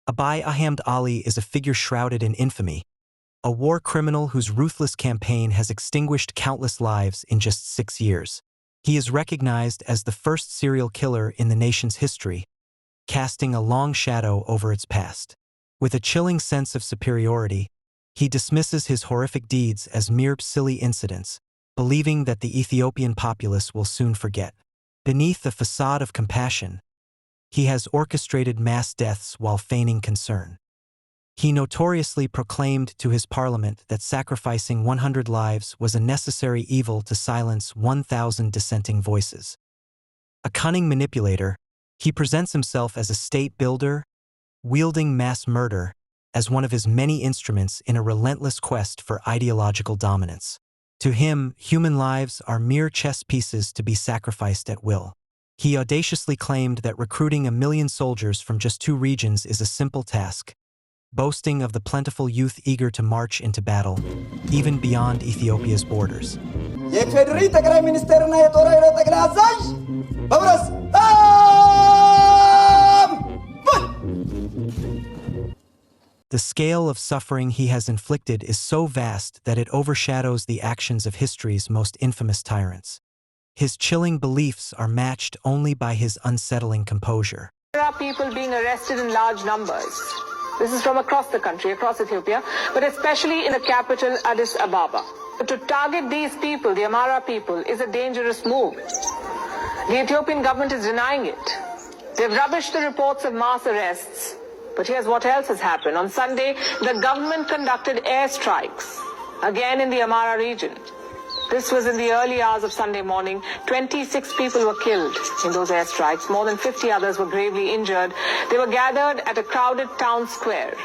Aby Ahamed Ali is a figure shrouded in infamy, a war criminal whose ruthless campaign has extinguished countless lives in just 6 years. He is recognized as the first serial killer in the nation's history, casting a long shadow over its past. With a chilling sense of superiority, he dismisses his horrific deeds as mere silly incidents, believing that the Ethiopian populace will soon forget. Beneath a facade of compassion, he has orchestrated mass deaths while feigning concern. He notoriously proclaimed to his parliament that sacrificing 100 lives was a necessary evil to silence 1,000 dissenting voices. A cunning manipulator, he presents himself as a state builder, wielding mass murder as one of his many instruments in a relentless quest for ideological dominance. To him, human lives are mere chess pieces to be sacrificed at will. He audaciously claimed that recruiting 1 million soldiers from just 2 regions is a simple task, boasting of the plentiful youth eager to march into battle, even beyond Ethiopia's borders. The scale of suffering he has inflicted is so vast that it overshadows the actions of history's most infamous tyrants. His chilling beliefs are matched only by his unsettling composure. There are people being arrested in large numbers. This is from across the country, across Ethiopia, but especially in the capital, Addis Ababa. To target these people, the Amhara people, is a dangerous move. The Ethiopian government is denying it. They've rubbished the reports of mass arrests. But here's what else has happened. On Sunday, the government conducted airstrikes, again in the Amhara region. This was in the early hours of Sunday morning. 26 people were killed in those airstrikes. More than 50 others were gravely injured. They were gathered at a crowded town square.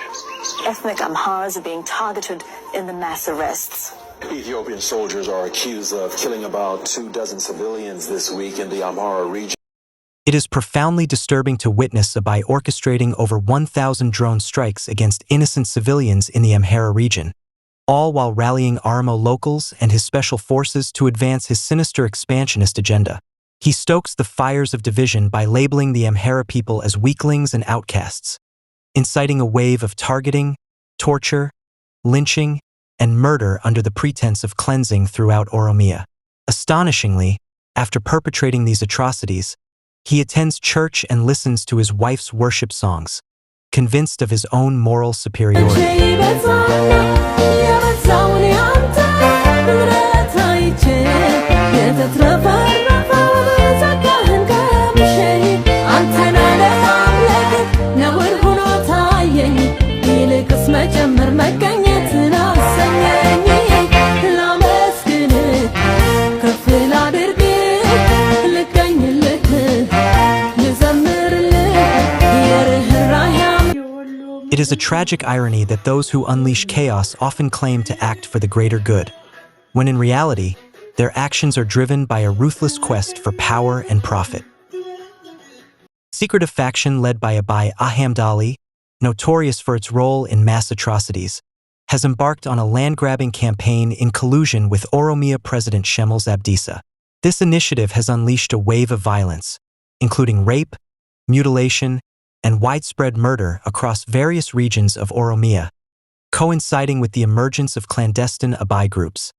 Ethnic Amharas are being targeted in the mass arrests. Ethiopian soldiers are accused of killing about 24 civilians this week in the Amhara region. It is profoundly disturbing to witness Aby orchestrating over 1,000 drone strikes against innocent civilians in the Amhara region, all while rallying Oromo locals and his special forces to advance his sinister expansionist agenda. He stokes the fires of division by labeling the Amhara people as weaklings and outcasts, inciting a wave of targeting, torture, lynching, and murder under the pretense of cleansing throughout Oromia. Astonishingly, after perpetrating these atrocities, he attends church and listens to his wife's worship songs, convinced of his own moral superiority. It is a tragic irony that those who unleash chaos often claim to act for the greater good, when in reality, their actions are driven by a ruthless quest for power and profit. A secretive faction led by Aby Ahamed Ali, notorious for its role in mass atrocities, has embarked on a land-grabbing campaign in collusion with Oromia President Shemel's Abdisa. This initiative has unleashed a wave of violence, including rape, mutilation, and widespread murder across various regions of Oromia, coinciding with the emergence of clandestine Aby groups.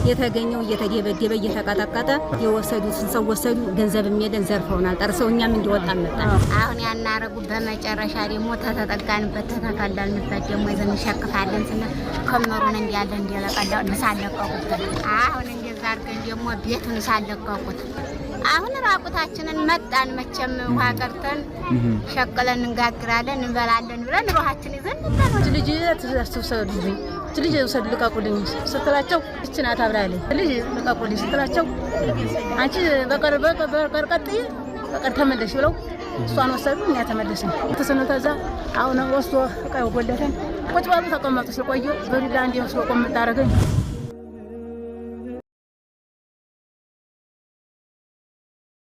የተገኘው እየተደበደበ እየተቀጠቀጠ የወሰዱትን ሰው ወሰዱ ገንዘብም የለን ዘርፈውናል ጠርሰውኛም እንዲወጣ መጣ አሁን ያናረጉ በመጨረሻ ደግሞ ተተጠጋንበት ተተካላልንበት ደግሞ ይዘን ሸክፋለን ስነ ከመሩን እንዲያለ እንዲለቀዳው ንሳለቀቁት አሁን እንደዛ አርገን ደግሞ ቤቱን ሳለቀቁት አሁን ራቁታችንን መጣን መቸም ውሃ ቀርተን ሸቀለን እንጋግራለን እንበላለን ብለን ሩሃችን ይዘን ነበር ልጅ ተሰብሰቡልኝ ልጅ ሰልቀቁልኝ ስትላቸው እችና ታብራለች ልጅ ልቀቁልኝ ስትላቸው አንቺ በቀርቀጥይ በቀር ተመለሽ ብለው እሷን ወሰዱ እኛ ተመለስን ተሰነታዛ አሁን ወስዶ ቀይ ጎለተን ቁጭ ባሉ ተቀመጡ ስለቆዩ በዱላ እንዲወስዶ ቆም ታረገኝ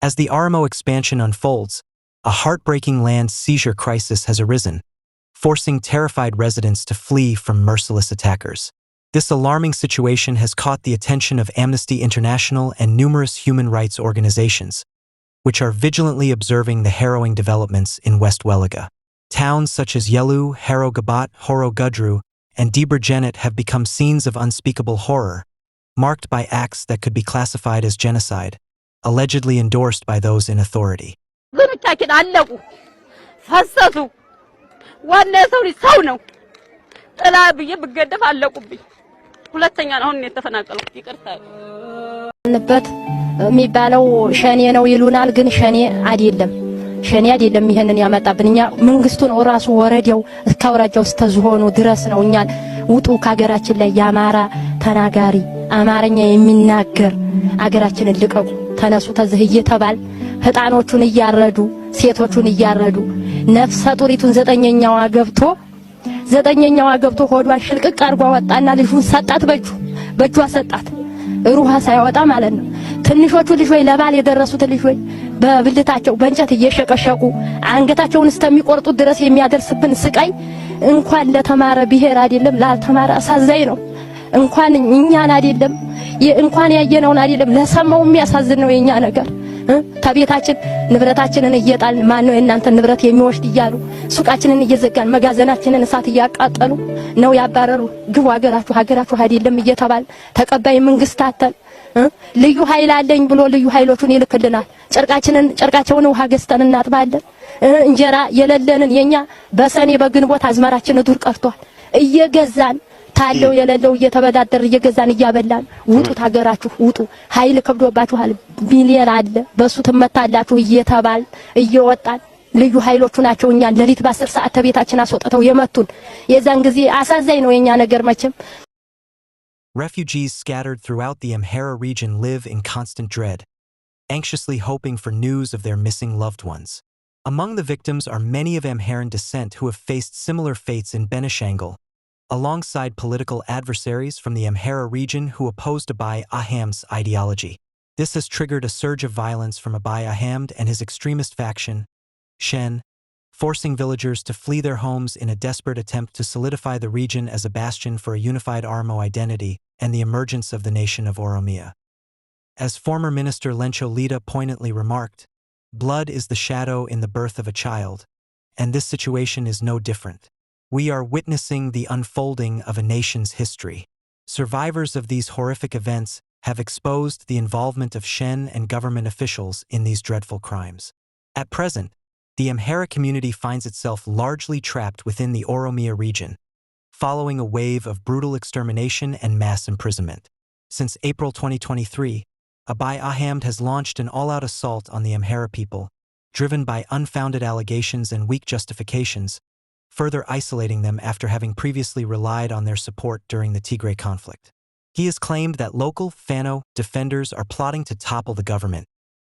As the Oromo expansion unfolds, a heartbreaking land seizure crisis has arisen, forcing terrified residents to flee from merciless attackers. This alarming situation has caught the attention of Amnesty International and numerous human rights organizations, which are vigilantly observing the harrowing developments in West Welaga. Towns such as Yelu, Harrogabat, Horo Gudru, and Debrecen have become scenes of unspeakable horror, marked by acts that could be classified as genocide, allegedly endorsed by those in authority. ንበት የሚባለው ሸኔ ነው ይሉናል ግን ሸኔ አይደለም ይሄንን ያመጣብን እኛ መንግስቱ ነው ራሱ ወረደው እስካውራጃው ስተዝሆኑ ድረስ ነው እኛን ውጡ ከሀገራችን ላይ ያማራ ተናጋሪ አማርኛ የሚናገር አገራችንን ልቀቁ ተነሱ ተዝህ እየተባል ህጣኖቹን እያረዱ ሴቶቹን እያረዱ ነፍሰ ጡሪቱን ዘጠነኛዋ ገብቶ ሆዷን ሽልቅቅ አርጓ ወጣና ልጁን ሰጣት በእጇ ሰጣት ሩሃ ሳይወጣ ማለት ነው ትንሾቹ ልጆች ለባል የደረሱት ልጆች በብልታቸው በእንጨት እየሸቀሸቁ አንገታቸውን እስከሚቆርጡ ድረስ የሚያደርስብን ስቃይ እንኳን ለተማረ ብሔር አይደለም ላልተማረ አሳዛኝ ነው እንኳን እኛን አይደለም እንኳን ያየነውን አይደለም ለሰማው የሚያሳዝን ነው የኛ ነገር ታቤታችን ንብረታችንን እየጣልን ማን ነው እናንተ ንብረት የሚወስድ ይያሉ ሱቃችንን እየዘጋን መጋዘናችንን እሳት እያቃጠሉ ነው ያባረሩ ግቡ ሀገራችሁ አይደለም እየተባል ተቀባይ መንግስታተን ልዩ ኃይል አለኝ ብሎ ልዩ ኃይሎቹን ይልክልናል ጨርቃቸውን ውሃ ገዝተን እናጥባለን እንጀራ የለለንን የኛ በሰኔ በግንቦት አዝመራችን ዱር ቀርቷል እየገዛን ታለው የለለው እየተበዳደር እየገዛን እያበላን ውጡ ሀገራችሁ ውጡ ኃይል ከብዶባችኋል ሚሊየን አለ በሱ ተመታላችሁ እየተባል እየወጣን ልዩ ኃይሎቹ ናቸው እኛን ለሊት በ10 ሰዓት ተቤታችን አስወጣው የመቱን የዛን ጊዜ አሳዛኝ ነው የኛ ነገር መቼም Refugees scattered throughout the Amhara region live in constant dread, anxiously hoping for news of their missing loved ones. Among the victims are many of Amharan descent who have faced similar fates in Benishangul, alongside political adversaries from the Amhara region who opposed Aby Ahemed's ideology. This has triggered a surge of violence from Aby Ahamed and his extremist faction, Shen, forcing villagers to flee their homes in a desperate attempt to solidify the region as a bastion for a unified Oromo identity and the emergence of the nation of Oromia. As former Minister Lencho Lida poignantly remarked, blood is the shadow in the birth of a child, and this situation is no different. We are witnessing the unfolding of a nation's history. Survivors of these horrific events have exposed the involvement of Shen and government officials in these dreadful crimes. At present, the Amhara community finds itself largely trapped within the Oromia region, following a wave of brutal extermination and mass imprisonment. Since April 2023, Aby Ahamed has launched an all-out assault on the Amhara people, driven by unfounded allegations and weak justifications, further isolating them after having previously relied on their support during the Tigray conflict. He has claimed that local Fano defenders are plotting to topple the government,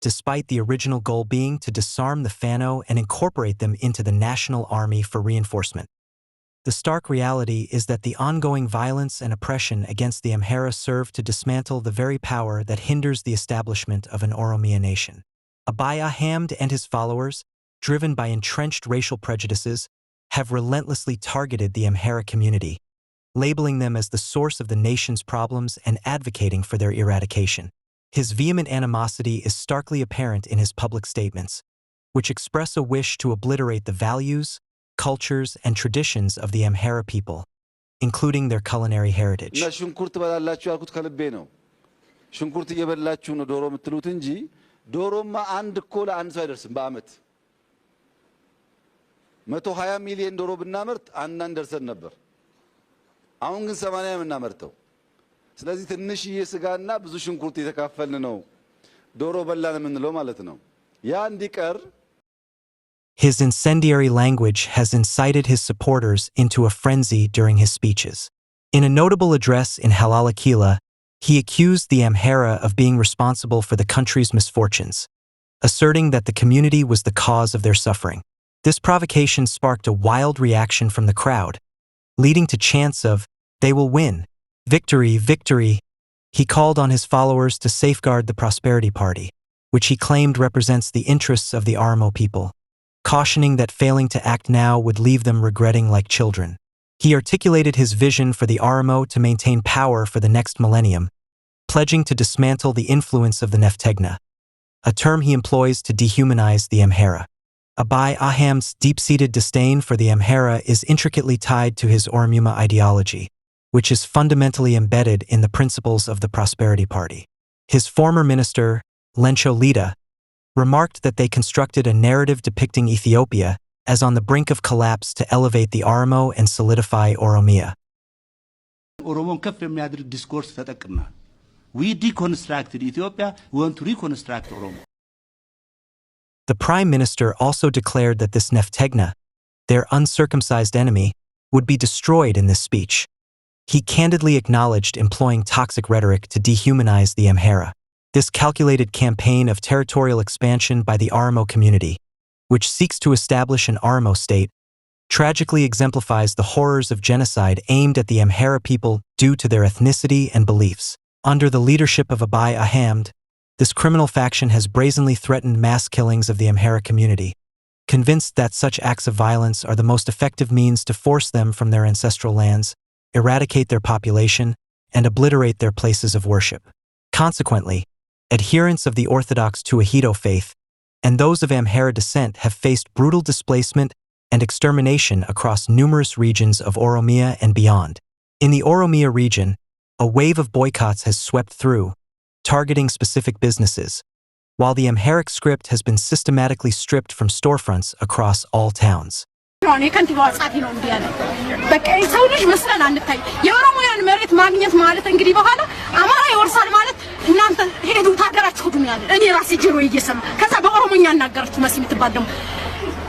despite the original goal being to disarm the Fano and incorporate them into the national army for reinforcement. The stark reality is that the ongoing violence and oppression against the Amhara serve to dismantle the very power that hinders the establishment of an Oromia nation. Aby Ahamed and his followers, driven by entrenched racial prejudices, have relentlessly targeted the Amhara community, labeling them as the source of the nation's problems and advocating for their eradication. His vehement animosity is starkly apparent in his public statements, which express a wish to obliterate the values, cultures, and traditions of the Amhara people, including their culinary heritage. ሽንኩርት በላላችሁ ያልኩት ከልቤ ነው። ሽንኩርት እየበላችሁ ነው ዶሮ የምትሉት እንጂ ዶሮማ አንድ እኮ ለአንድ ሰው አይደርስም በአመት 120 ሚሊዮን ዶሮ ብናመርት አንዳንድ ደርሰን ነበር። አሁን ግን 80 የምናመርተው ስለዚህ ትንሽዬ ስጋና ብዙ ሽንኩርት የተካፈልን ነው ዶሮ በላን የምንለው ማለት ነው ያ እንዲቀር His incendiary language has incited his supporters into a frenzy during his speeches. In a notable address in Halalakila, he accused the Amhara of being responsible for the country's misfortunes, asserting that the community was the cause of their suffering. This provocation sparked a wild reaction from the crowd, leading to chants of, "They will win. Victory, victory." He called on his followers to safeguard the Prosperity Party, which he claimed represents the interests of the Oromo people, cautioning that failing to act now would leave them regretting like children. He articulated his vision for the Oromo to maintain power for the next millennium, pledging to dismantle the influence of the Neftegna, a term he employs to dehumanize the Amhara. Aby Ahemed's deep-seated disdain for the Amhara is intricately tied to his Oromuma ideology, which is fundamentally embedded in the principles of the Prosperity Party. His former minister, Lencho Lida, remarked that they constructed a narrative depicting Ethiopia as on the brink of collapse to elevate the Oromo and solidify Oromia. We deconstructed Ethiopia, we want to reconstruct Oromo. The Prime Minister also declared that this Neftegna, their uncircumcised enemy, would be destroyed in this speech. He candidly acknowledged employing toxic rhetoric to dehumanize the Amhara. This calculated campaign of territorial expansion by the Oromo community, which seeks to establish an Oromo state, tragically exemplifies the horrors of genocide aimed at the Amhara people due to their ethnicity and beliefs. Under the leadership of Aby Ahamed, this criminal faction has brazenly threatened mass killings of the Amhara community, convinced that such acts of violence are the most effective means to force them from their ancestral lands, eradicate their population, and obliterate their places of worship. Consequently, adherents of the Orthodox Tuahito faith and those of Amhara descent have faced brutal displacement and extermination across numerous regions of Oromia and beyond. In the Oromia region, a wave of boycotts has swept through, targeting specific businesses, while the Amharic script has been systematically stripped from storefronts across all towns.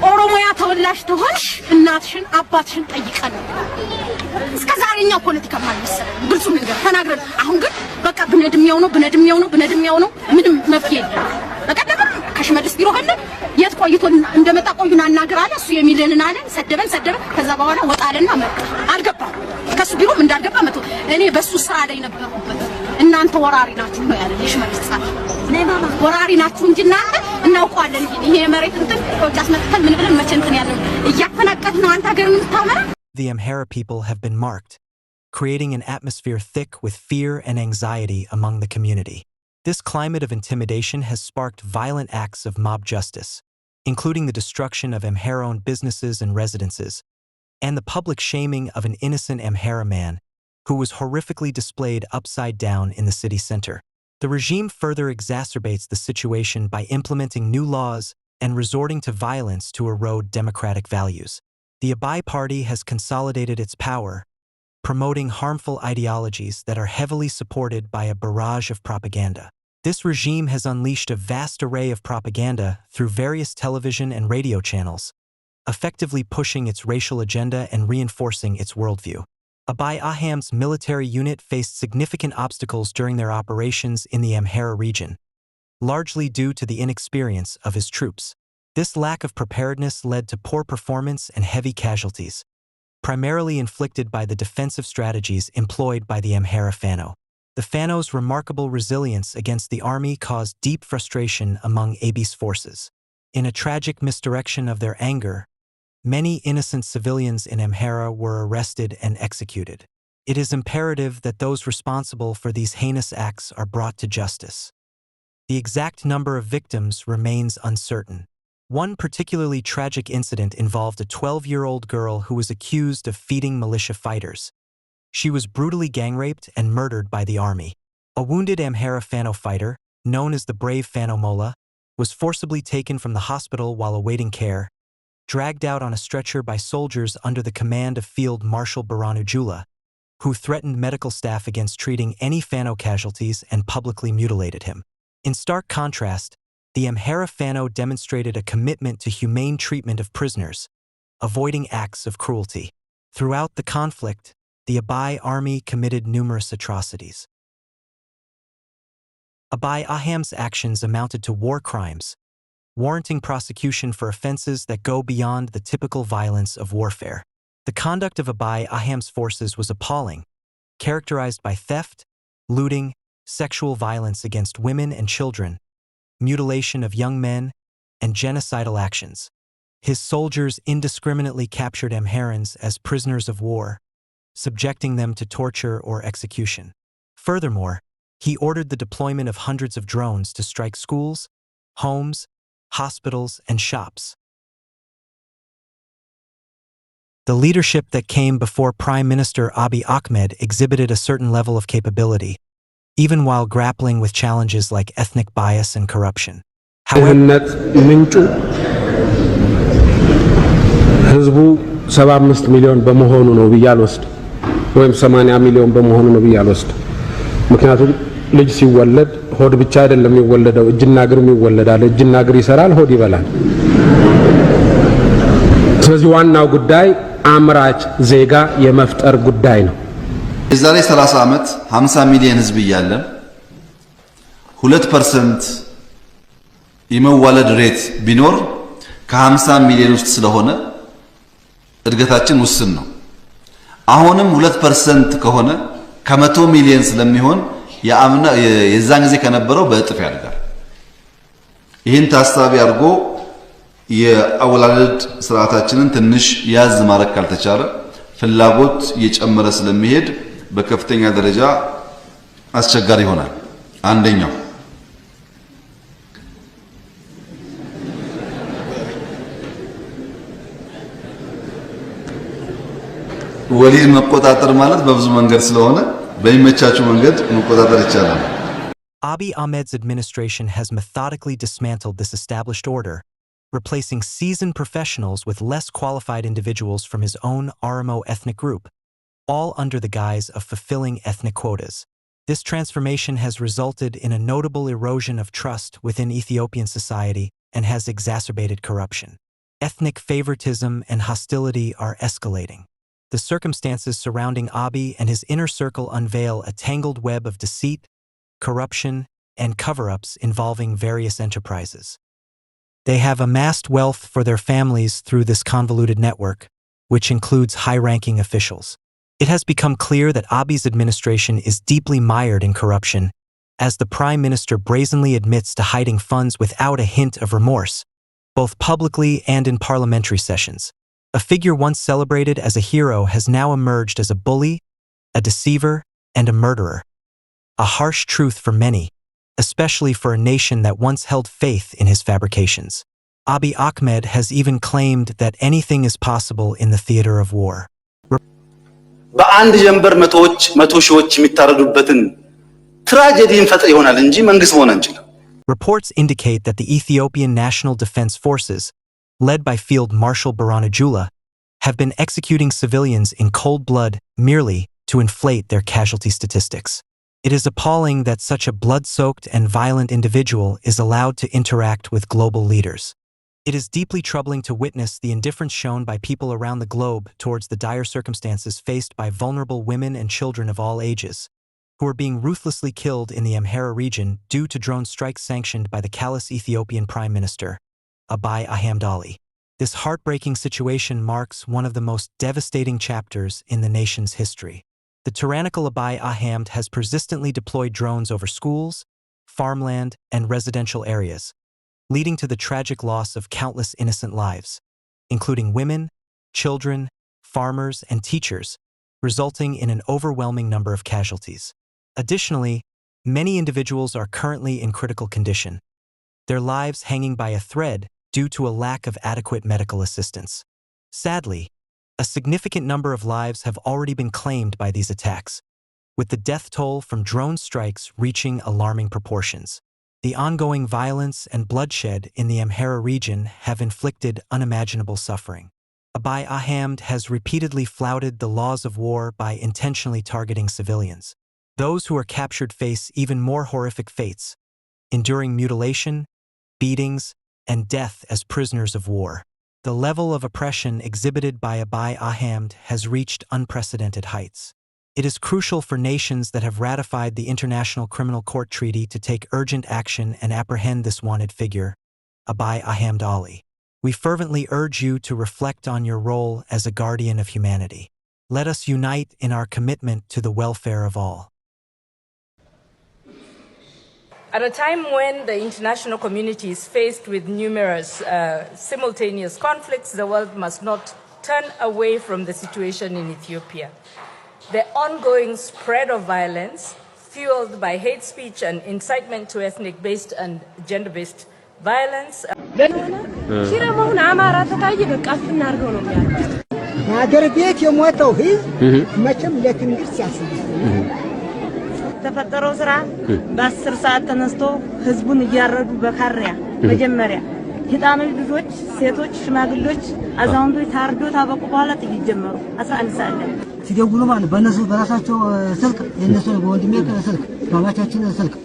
ኦሮሞያ ተወላሽ ተሆንሽ እናትሽን አባትሽን ጠይቀን እስከዛሬኛ ፖለቲካ ማለት ግልጹ ነገር ተናግረን አሁን ግን በቃ ብነድሚያው ነው ምንም መፍትሄ የለም። በቀደም ከሽመልስ ቢሮ ሄደ የት ቆይቶ እንደመጣ ቆዩና እናገራለ እሱ የሚለንን አለን ሰደበን ከዛ በኋላ ወጣለና መጣ አልገባም ከሱ ቢሮም እንዳልገባ መጥቶ እኔ በሱ ስራ ላይ ነበርኩበት እናንተ ወራሪ ናችሁ ነው ያለ የሽመልስ ጻፍ ወራሪ ናችሁ እንጂ እናንተ እናውቀዋለን ይሄ መሬት እንትን ኦጃስ መጥተን ምን ብለን መቼ እንትን ያለው እያፈናቀት ነው አንተ ሀገር ምን ታመራ. The Amhara people have been marked, creating an atmosphere thick with fear and anxiety among the community. This climate of intimidation has sparked violent acts of mob justice, including the destruction of Amhara-owned businesses and residences, and the public shaming of an innocent Amhara man who was horrifically displayed upside down in the city center. The regime further exacerbates the situation by implementing new laws and resorting to violence to erode democratic values. The Aby Party has consolidated its power, promoting harmful ideologies that are heavily supported by a barrage of propaganda. This regime has unleashed a vast array of propaganda through various television and radio channels, effectively pushing its racial agenda and reinforcing its worldview. Aby Ahemed's military unit faced significant obstacles during their operations in the Amhara region, largely due to the inexperience of his troops. This lack of preparedness led to poor performance and heavy casualties, primarily inflicted by the defensive strategies employed by the Amhara Fano. The Fano's remarkable resilience against the army caused deep frustration among Aby's forces. In a tragic misdirection of their anger, many innocent civilians in Amhara were arrested and executed. It is imperative that those responsible for these heinous acts are brought to justice. The exact number of victims remains uncertain. One particularly tragic incident involved a 12-year-old girl who was accused of feeding militia fighters. She was brutally gang-raped and murdered by the army. A wounded Amhara Fano fighter, known as the Brave Fano Mola, was forcibly taken from the hospital while awaiting care, dragged out on a stretcher by soldiers under the command of Field Marshal Baranu Jula, who threatened medical staff against treating any Fano casualties and publicly mutilated him. In stark contrast, the Amhara Fano demonstrated a commitment to humane treatment of prisoners, avoiding acts of cruelty. Throughout the conflict, the Aby army committed numerous atrocities. Aby Ahemed's actions amounted to war crimes, warranting prosecution for offenses that go beyond the typical violence of warfare. The conduct of Aby Ahemed's forces was appalling, characterized by theft, looting, sexual violence against women and children, mutilation of young men, and genocidal actions. His soldiers indiscriminately captured Amharans as prisoners of war, subjecting them to torture or execution. Furthermore, he ordered the deployment of hundreds of drones to strike schools, homes, hospitals, and shops. The leadership that came before Prime Minister Aby Ahmed exhibited a certain level of capability, even while grappling with challenges like ethnic bias and corruption. However, ህዝቡ 75 ሚሊዮን በመሆኑ ነው ብያልወስድ ወይም 80 ሚሊዮን በመሆኑ ነው ብያልወስድ ምክንያቱም ልጅ ሲወለድ ሆድ ብቻ አይደለም የሚወለደው እጅና እግርም ይወለዳል እጅና እግር ይሰራል ሆድ ይበላል ስለዚህ ዋናው ጉዳይ አምራች ዜጋ የመፍጠር ጉዳይ ነው የዛሬ 30 ዓመት 50 ሚሊዮን ህዝብ እያለን 2% የመዋለድ ሬት ቢኖር ከ50 ሚሊዮን ውስጥ ስለሆነ እድገታችን ውስን ነው አሁንም 2% ከሆነ ከ100 ሚሊዮን ስለሚሆን የዛን ጊዜ ከነበረው በእጥፍ ያድጋል ይህን ታሳቢ አድርጎ የአወላለድ ስርዓታችንን ትንሽ ያዝ ማድረግ ካልተቻለ ፍላጎት እየጨመረ ስለሚሄድ በከፍተኛ ደረጃ አስቸጋሪ ይሆናል አንደኛው ወሊድ መቆጣጠር ማለት በብዙ መንገድ ስለሆነ በሚመቻቸው መንገድ መቆጣጠር ይቻላል Aby Ahmed's administration has methodically dismantled this established order, replacing seasoned professionals with less qualified individuals from his own Oromo ethnic group, all under the guise of fulfilling ethnic quotas. This transformation has resulted in a notable erosion of trust within Ethiopian society and has exacerbated corruption. Ethnic favoritism and hostility are escalating. The circumstances surrounding Aby and his inner circle unveil a tangled web of deceit, corruption, and cover-ups involving various enterprises. They have amassed wealth for their families through this convoluted network, which includes high-ranking officials. It has become clear that Aby's administration is deeply mired in corruption, as the Prime Minister brazenly admits to hiding funds without a hint of remorse, both publicly and in parliamentary sessions. A figure once celebrated as a hero has now emerged as a bully, a deceiver, and a murderer. A harsh truth for many, especially for a nation that once held faith in his fabrications. Aby Ahmed has even claimed that anything is possible in the theater of war. በአንድ ጀንበር መቶ ሺዎች የሚታረዱበትን ትራጀዲ እንፈጥር ይሆናል እንጂ መንግስት መሆን አንችልም Reports indicate that the Ethiopian National Defense Forces, led by Field Marshal Birhanu Jula, have been executing civilians in cold blood merely to inflate their casualty statistics. It is appalling that such a blood-soaked and violent individual is allowed to interact with global leaders. It is deeply troubling to witness the indifference shown by people around the globe towards the dire circumstances faced by vulnerable women and children of all ages, who are being ruthlessly killed in the Amhara region due to drone strikes sanctioned by the callous Ethiopian Prime Minister, Aby Ahamed Ali. This heartbreaking situation marks one of the most devastating chapters in the nation's history. The tyrannical Aby Ahamed has persistently deployed drones over schools, farmland, and residential areas, leading to the tragic loss of countless innocent lives, including women, children, farmers, and teachers, resulting in an overwhelming number of casualties. Additionally, many individuals are currently in critical condition, their lives hanging by a thread due to a lack of adequate medical assistance. Sadly, a significant number of lives have already been claimed by these attacks, with the death toll from drone strikes reaching alarming proportions. The ongoing violence and bloodshed in the Amhara region have inflicted unimaginable suffering. Aby Ahamed has repeatedly flouted the laws of war by intentionally targeting civilians. Those who are captured face even more horrific fates, enduring mutilation, beatings, and death as prisoners of war. The level of oppression exhibited by Aby Ahamed has reached unprecedented heights. It is crucial for nations that have ratified the International Criminal Court Treaty to take urgent action and apprehend this wanted figure, Aby Ahamed Ali. We fervently urge you to reflect on your role as a guardian of humanity. Let us unite in our commitment to the welfare of all. At a time when the international community is faced with numerous simultaneous conflicts, the world must not turn away from the situation in Ethiopia. The ongoing spread of violence, fueled by hate speech and incitement to ethnic-based and gender-based violence. ተፈጠረው ስራ በ10 ሰዓት ተነስቶ ህዝቡን እያረዱ በካሪያ መጀመሪያ ህፃኖች ልጆች ሴቶች ሽማግሌዎች አዛውንቶች ታርዶ ታበቁ በኋላ ጥይት ጀመሩ 11 ሰዓት ላይ ሲደውሉ ማለት በእነሱ በራሳቸው ስልክ የነሱ ወንድሜ ስልክ ባባቻችን ስልክ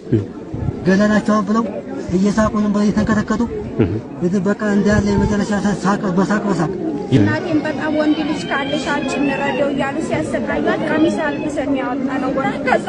ገለናቸው ብለው እየሳቁን በየተንከተከቱ በቃ እንዳለ የመጨረሻ ሳቅ በሳቅ እናቴን በጣም ወንድ ልጅ ካለሽ አንቺ እንረዳው እያሉ ሲያሰቃዩት ቀሚስ አልብሰን ያወጣ ነው ከዛ